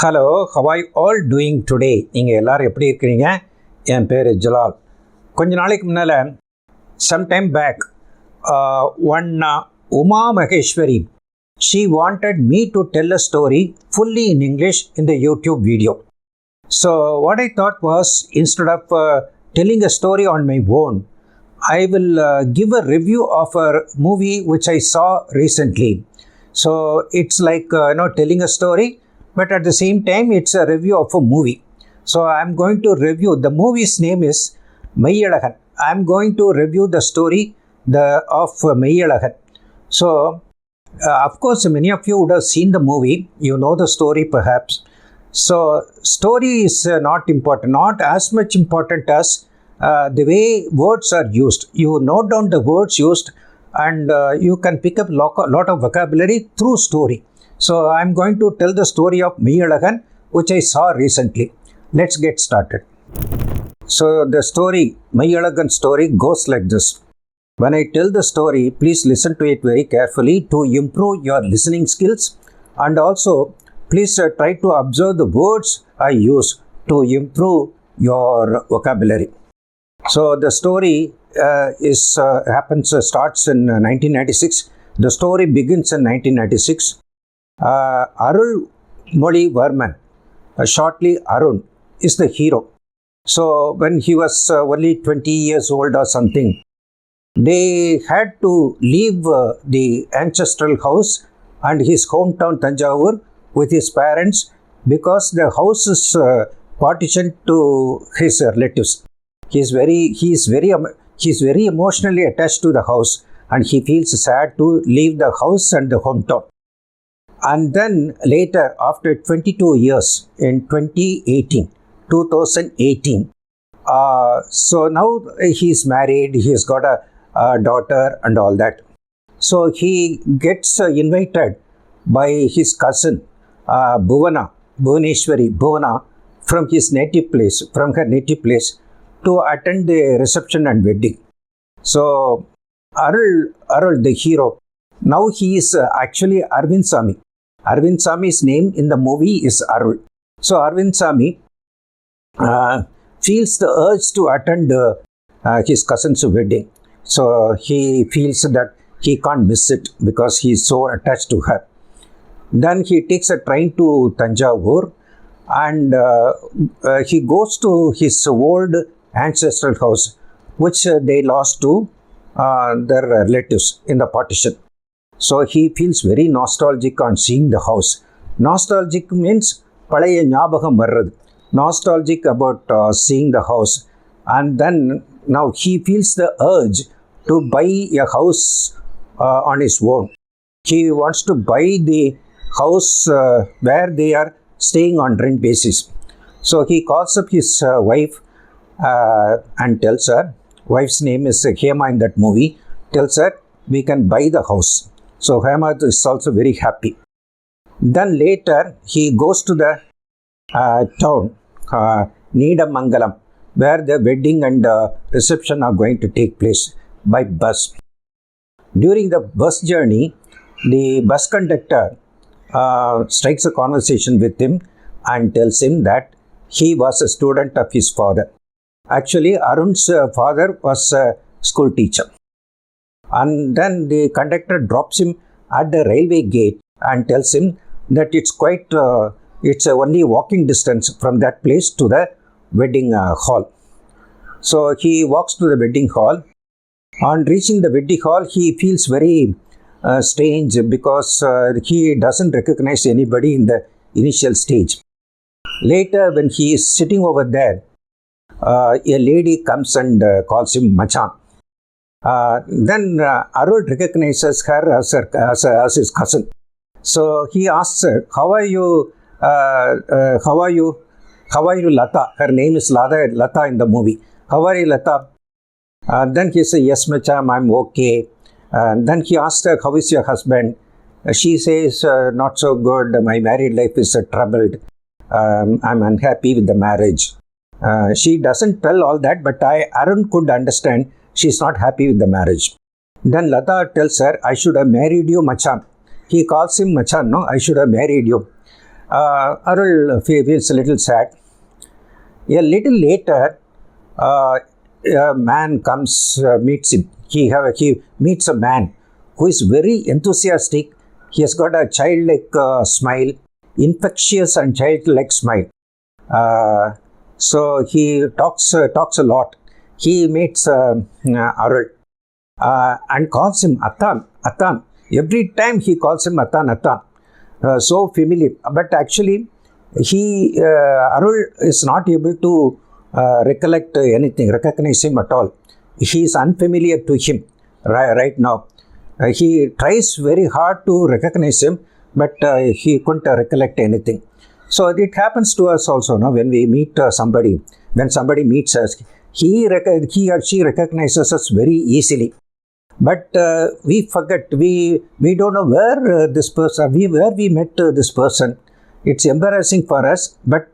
Hello, how are you all doing today? நீங்கள் எல்லோரும் எப்படி இருக்கிறீங்க? என் பேர் ஜலால். கொஞ்ச நாளைக்கு முன்னால் sometime back one Uma Maheshwari, she wanted me to tell a story fully in English in the YouTube video. So what I thought was, instead of telling a story on my own, I will give a review of a movie which I saw recently. So it's like telling a story, but at the same time it's a review of a movie. So I'm going to review, the movie's name is Meiyalagan. I'm going to review the story of Meiyalagan. So of course many of you would have seen the movie, you know the story perhaps. So story is not important, not as much important as the way words are used. You note down the words used and you can pick up lot of vocabulary through story. So I'm going to tell the story of Meiyalagan, which I saw recently. Let's get started. So the story, Meiyalagan story goes like this. When I tell the story, please listen to it very carefully to improve your listening skills, and also please try to observe the words I use to improve your vocabulary. So the story starts in 1996. The story begins in 1996. Arul Moli Varman, shortly Arun, is the hero. So when he was only 20 years old or something, they had to leave the ancestral house and his hometown Tanjavur with his parents because the house is partitioned to his relatives. He is very emotionally attached to the house, and he feels sad to leave the house and the hometown. And then later, after 22 years, in 2018, so now he is married, he has got a daughter and all that. So he gets invited by his cousin Bhuvaneshwari, from her native place, to attend the reception and wedding. So Arul, the hero, now he is actually Arvind Sami. Arvind Sami's name in the movie is Arul. So Arvind Sami feels the urge to attend his cousin's wedding. So he feels that he can't miss it because he is so attached to her. Then he takes a train to Tanjavur and he goes to his old ancestral house, which they lost to their relatives in the partition. So he feels very nostalgic on seeing the house. Nostalgic means palaya nyabagam varradhu. Nostalgic about seeing the house. And then now he feels the urge to buy a house on his own. He wants to buy the house where they are staying on rent basis. So he calls up his wife and tells her, wife's name is Hema in that movie, tells her we can buy the house. So Hema is also very happy. Then later he goes to the town, Needamangalam, where the wedding and reception are going to take place by bus. During the bus journey, the bus conductor strikes a conversation with him and tells him that he was a student of his father. Actually, Arun's father was a school teacher. And then the conductor drops him at the railway gate and tells him that it's only walking distance from that place to the wedding hall. So he walks to the wedding hall. On reaching the wedding hall, he feels very strange because he doesn't recognize anybody in the initial stage. Later, when he is sitting over there, a lady comes and calls him Machan. Then Arul recognizes her as his cousin. So he asks her, how are you Lata? Her name is Lata in the movie. How are you, Lata? Then he says, yes Machan, I'm okay. Then he asks her, how is your husband? She says, not so good, my married life is troubled. I'm unhappy with the marriage. She doesn't tell all that, but Arun could understand she's not happy with the marriage. Then Lata tells her, I should have married you, Machan. He calls him Machan, no? I should have married you. Arul feels a little sad. A little later, a man comes, meets him. He meets a man who is very enthusiastic. He has got a childlike smile, infectious and childlike smile. So he talks a lot. He meets Arul and calls him Atan, Atan. Every time he calls him Atan, Atan. So familiar. But actually, Arul is not able to recollect anything, recognize him at all. He is unfamiliar to him right now. He tries very hard to recognize him, but he couldn't recollect anything. So it happens to us also, no? When we meet somebody, when somebody meets us, he or she recognizes us very easily. But we forget, we don't know where this person, where we met this person. It's embarrassing for us, but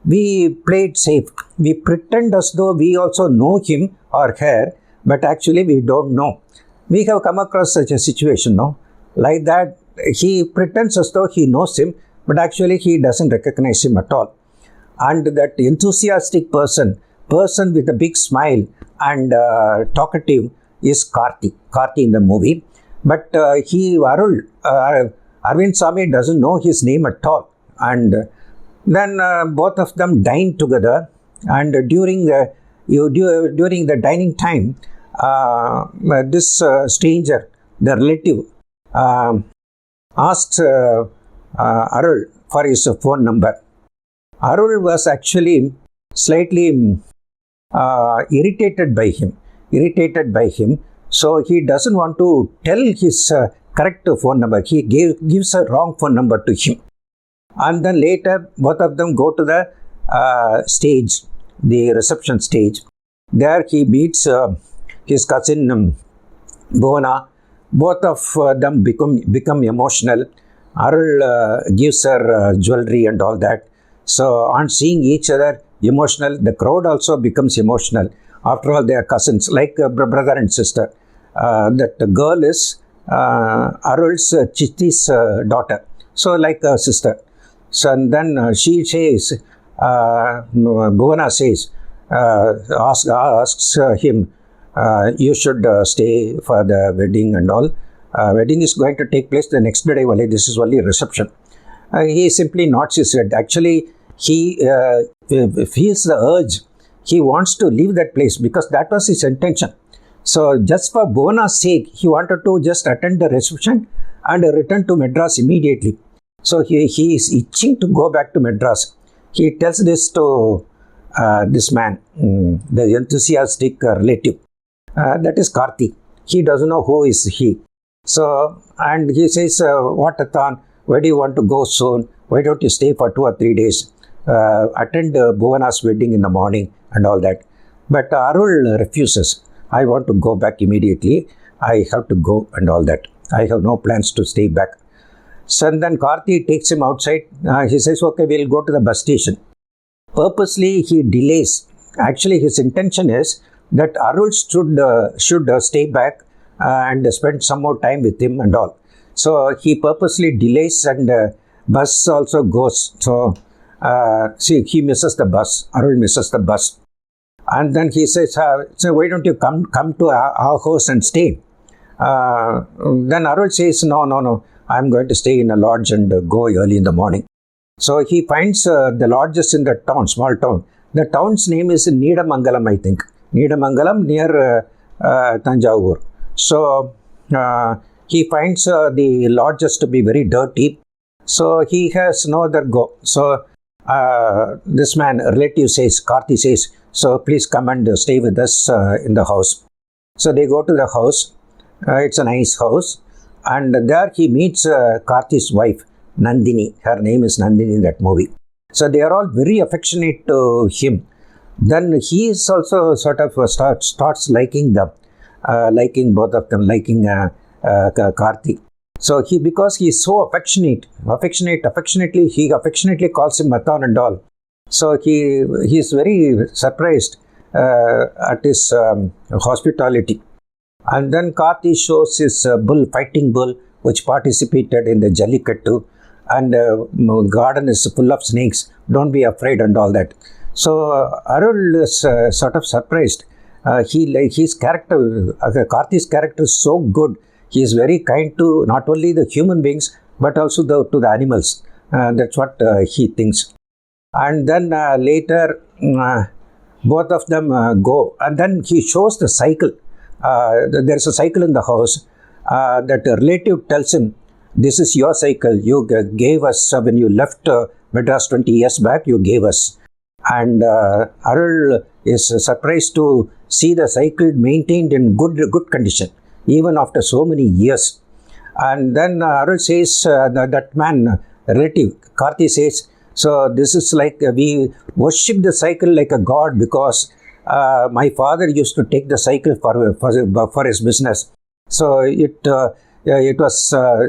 we play it safe. We pretend as though we also know him or her, but actually we don't know. We have come across such a situation, no? Like that, he pretends as though he knows him, but actually he doesn't recognize him at all. And that enthusiastic person with a big smile and talkative is Karthi in the movie. But Arvind Swamy doesn't know his name at all. And then both of them dine together. And during the dining time, this stranger, the relative, asks Arul for his phone number. Arul was actually slightly irritated by him. So he doesn't want to tell his correct phone number. He gives a wrong phone number to him. And then later, both of them go to the stage, the reception stage. There he meets his cousin Bhuvana. Both of them become emotional. Arul gives her jewelry and all that. So on seeing each other emotional, the crowd also becomes emotional. After all, they are cousins, like brother and sister. That girl is Arul's Chitti's daughter. So like a sister. So and then she says, Bhuvana says, asks him, you should stay for the wedding and all. Wedding is going to take place the next day only. This is only reception. He simply nods his head. Actually, he feels the urge. He wants to leave that place because that was his intention. So just for Bhuvana's sake, he wanted to just attend the reception and return to Madras immediately. So he is itching to go back to Madras. He tells this to this man, the enthusiastic relative. That is Karthi. He doesn't know who is he. So, and he says, what Atan, where do you want to go soon? Why don't you stay for 2 or 3 days? Attend Bhuvana's wedding in the morning and all that. But Arul refuses. I want to go back immediately. I have to go and all that. I have no plans to stay back. So then Karthi takes him outside. He says, okay, we'll go to the bus station. Purposely, he delays. Actually, his intention is that Arul should stay back and spend some more time with him and all. So he purposely delays and bus also goes. So he misses the bus. Arul misses the bus. And then he says, so why don't you come to our house and stay? Then Arul says, no, I'm going to stay in a lodge and go early in the morning. So he finds the lodges in the town, small town. The town's name is Needamangalam, I think. Needamangalam near Tanjavur. So he finds the lodges to be very dirty. So he has no other go. So this man, relative says, Karthi says, so please come and stay with us in the house. So they go to the house. It's a nice house. And there he meets Karthi's wife, Nandini. Her name is Nandini in that movie. So they are all very affectionate to him. Then he is also sort of starts liking them, liking both of them, liking Karthi. So because he is so affectionately, he affectionately calls him Matan and all. So he is very surprised at his hospitality. And then Karthi shows his fighting bull, which participated in the Jallikattu. and garden is full of snakes. Don't be afraid and all that. So Arul is sort of surprised. His character, Karti's character is so good. He is very kind to not only the human beings but also to the animals. That's what he thinks. And then later, both of them go, and then he shows the cycle. There's a cycle in the house. That relative tells him, "This is your cycle. You gave us when you left Madras 20 years back. You gave us." And Arul is surprised to see the cycle maintained in good condition, even after so many years. And then Arul says, that man, relative, Karti says, "So this is like we worship the cycle like a god, because my father used to take the cycle for his business. So it was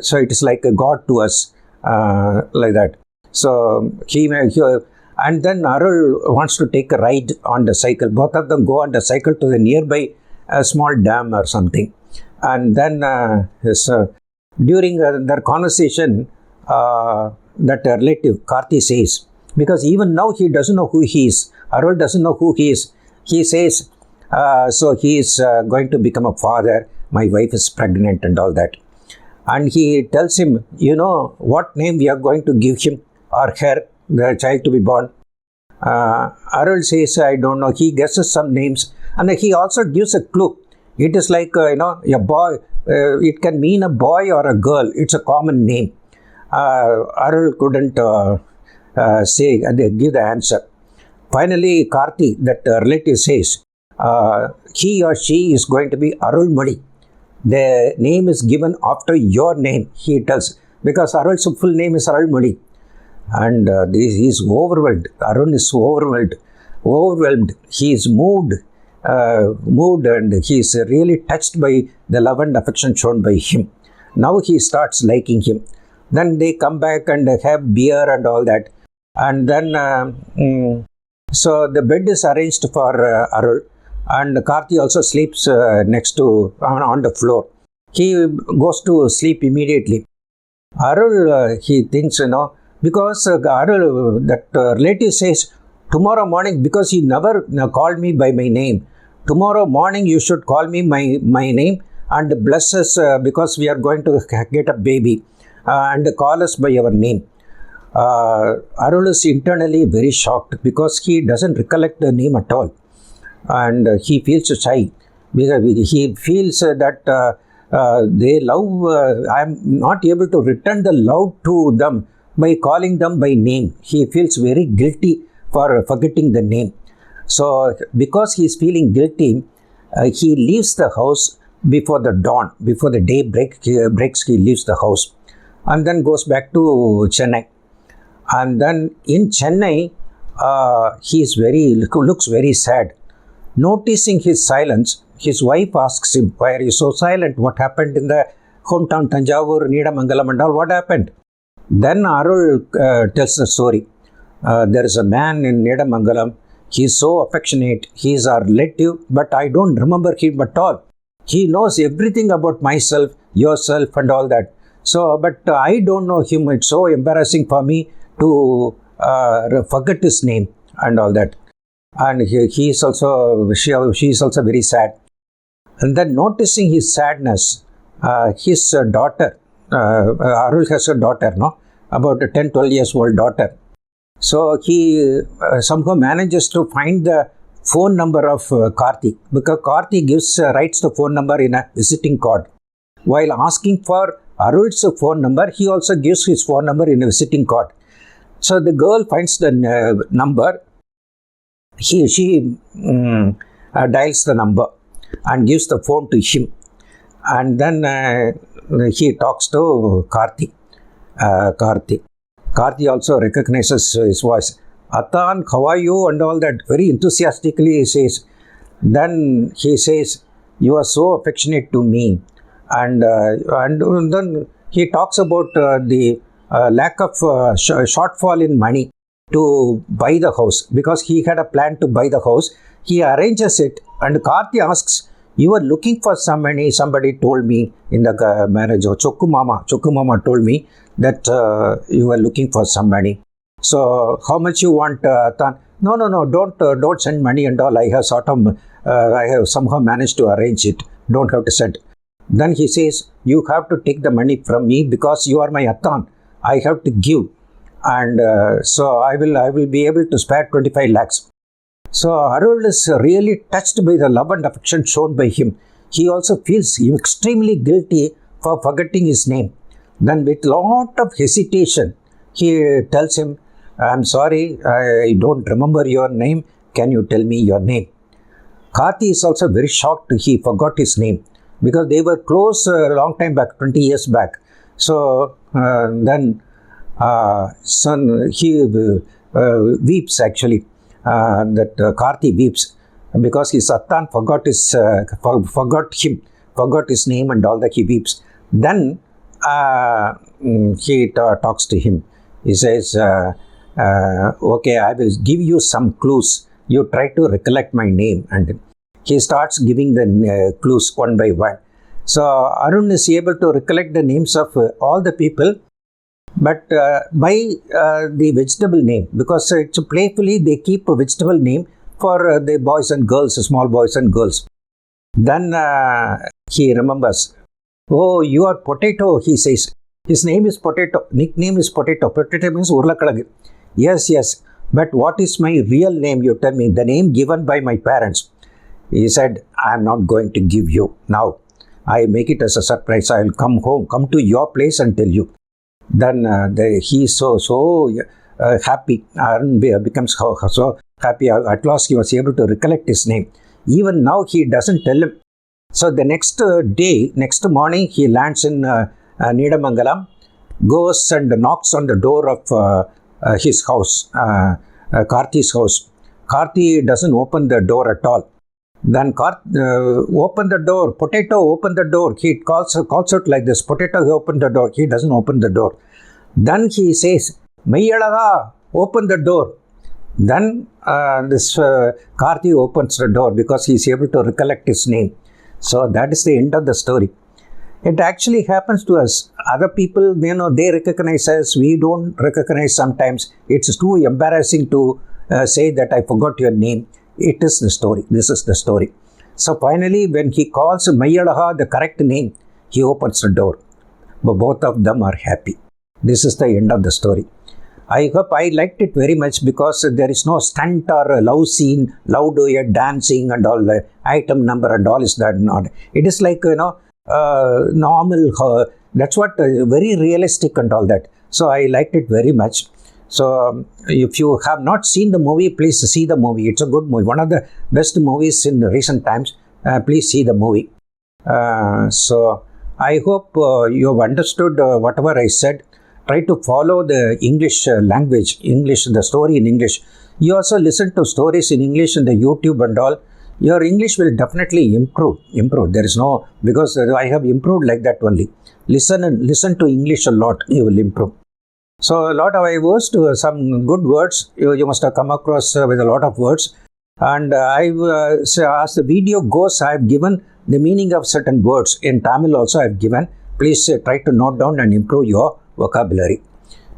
so it is like a god to us, like that." So he and then Arul wants to take a ride on the cycle. Both of them go on the cycle to the nearby small dam or something. And then during their conversation, that relative, Karti, says, because even now he doesn't know who he is. Arul doesn't know who he is. He says, so he is going to become a father. My wife is pregnant and all that. And he tells him, "You know what name we are going to give him or her, the child to be born?" Arul says, "I don't know." He guesses some names, and he also gives a clue. It is like, a boy. It can mean a boy or a girl. It's a common name. Arul couldn't say and give the answer. Finally, Karti, that relative, says, he or she is going to be Arulmali. The name is given after your name, he tells, because Arul's full name is Arulmali. And he is overwhelmed. Arun is overwhelmed. He is moved, and he is really touched by the love and affection shown by him. Now he starts liking him. Then they come back and have beer and all that. And then, so the bed is arranged for Arul, and Karti also sleeps next to, on the floor. He goes to sleep immediately. Arul, he thinks, because Arul, that relative says, "Tomorrow morning," because he never called me by my name, "tomorrow morning you should call me my name and bless us because we are going to get a baby, and call us by our name." Arul is internally very shocked because he doesn't recollect the name at all, and he feels shy because he feels that they love. I am not able to return the love to them by calling them by name. He feels very guilty for forgetting the name. So because he is feeling guilty, he leaves the house before the dawn, before the day breaks. He leaves the house and then goes back to Chennai. And then in Chennai, he looks very sad. Noticing his silence, his wife asks him, "Why are you so silent? What happened in the hometown, Tanjavur, Needamangalam and all? What happened?" Then Arul tells the story. There is a man in Needamangalam. He is so affectionate. He is our relative, but I don't remember him at all. He knows everything about myself, yourself and all that. So, but I don't know him. It's so embarrassing for me to forget his name and all that. And she is also very sad. And then noticing his sadness, his daughter, Arul has a daughter, about a 10-12 years old daughter. So he somehow manages to find the phone number of Karti, because Karti writes the phone number in a visiting card. While asking for Arul's phone number, he also gives his phone number in a visiting card. So the girl finds the number. She dials the number and gives the phone to him. And then he talks to Karti. Karti also recognizes his voice. "Atan, how are you?" and all that. Very enthusiastically he says. Then he says, "You are so affectionate to me." And then he talks about the lack of shortfall in money to buy the house, because he had a plan to buy the house. He arranges it, and Karti asks, You were looking for some money. Somebody told me in the marriage, or Chokku Mama told me that you were looking for some money. So how much you want, Tan? No, don't send money and all. I have somehow managed to arrange it. Don't have to send. Then he says, you have to take the money from me because you are my Attan. I have to give. And so I will be able to spare 25 lakhs. So Arul is really touched by the love and affection shown by him. He also feels extremely guilty for forgetting his name. Then with lot of hesitation, he tells him, I'm sorry, I don't remember your name. Can you tell me your name? Karthi is also very shocked he forgot his name because they were close a long time back, 20 years back. So then he weeps actually. Karthi weeps because his Attan forgot his name and all that. He weeps. Then he talks to him. He says, okay, I will give you some clues. You try to recollect my name. And he starts giving the clues one by one. So Arun is able to recollect the names of all the people, but by the vegetable name, because it's playfully they keep a vegetable name for the boys and girls, small boys and girls. Then he remembers, oh, you are Potato, he says. His name is Potato, nickname is Potato. Potato means Urlakalag. Yes, but what is my real name? You tell me, the name given by my parents. He said, I am not going to give you now. I make it as a surprise. I will come home, come to your place and tell you. Then he is so happy. Arun becomes so happy. At last he was able to recollect his name. Even now he doesn't tell him. So the next morning, he lands in Nedamangalam, goes and knocks on the door of his house, Karthi's house. Karthi doesn't open the door at all. Then open the door, Potato, open the door. He calls out like this, Potato, open the door. He doesn't open the door. Then he says, Mayyalaga, open the door. Then this Karthi opens the door because he is able to recollect his name. So that is the end of the story. It actually happens to us. Other people, they recognize us. We don't recognize sometimes. It's too embarrassing to say that I forgot your name. It is the story. This is the story. So finally, when he calls Mayyalaga, the correct name, he opens the door. But both of them are happy. This is the end of the story. I hope I liked it very much because there is no stunt or love scene, loud dancing and all the item number and all is that not. It is like, normal. That's what, very realistic and all that. So I liked it very much. So if you have not seen the movie, please see the movie. It's a good movie. One of the best movies in recent times. Please see the movie. So I hope you have understood whatever I said. Try to follow the English language, the story in English. You also listen to stories in English in the YouTube and all. Your English will definitely improve. There is no, because I have improved like that only. Listen to English a lot, you will improve. So a lot of I used some good words. You must have come across with a lot of words. And as the video goes, I have given the meaning of certain words. In Tamil also I have given. Please try to note down and improve your vocabulary.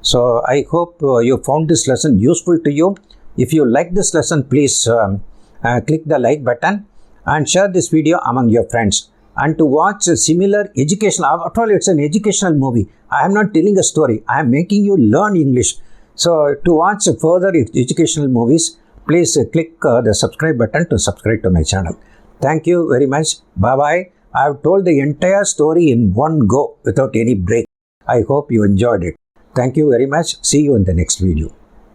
So I hope you found this lesson useful to you. If you like this lesson, please click the like button and share this video among your friends. And to watch a similar educational, after all it's an educational movie. I am not telling a story. I am making you learn English. So to watch further educational movies, please click the subscribe button to subscribe to my channel. Thank you very much. Bye-bye. I have told the entire story in one go without any break. I hope you enjoyed it. Thank you very much. See you in the next video.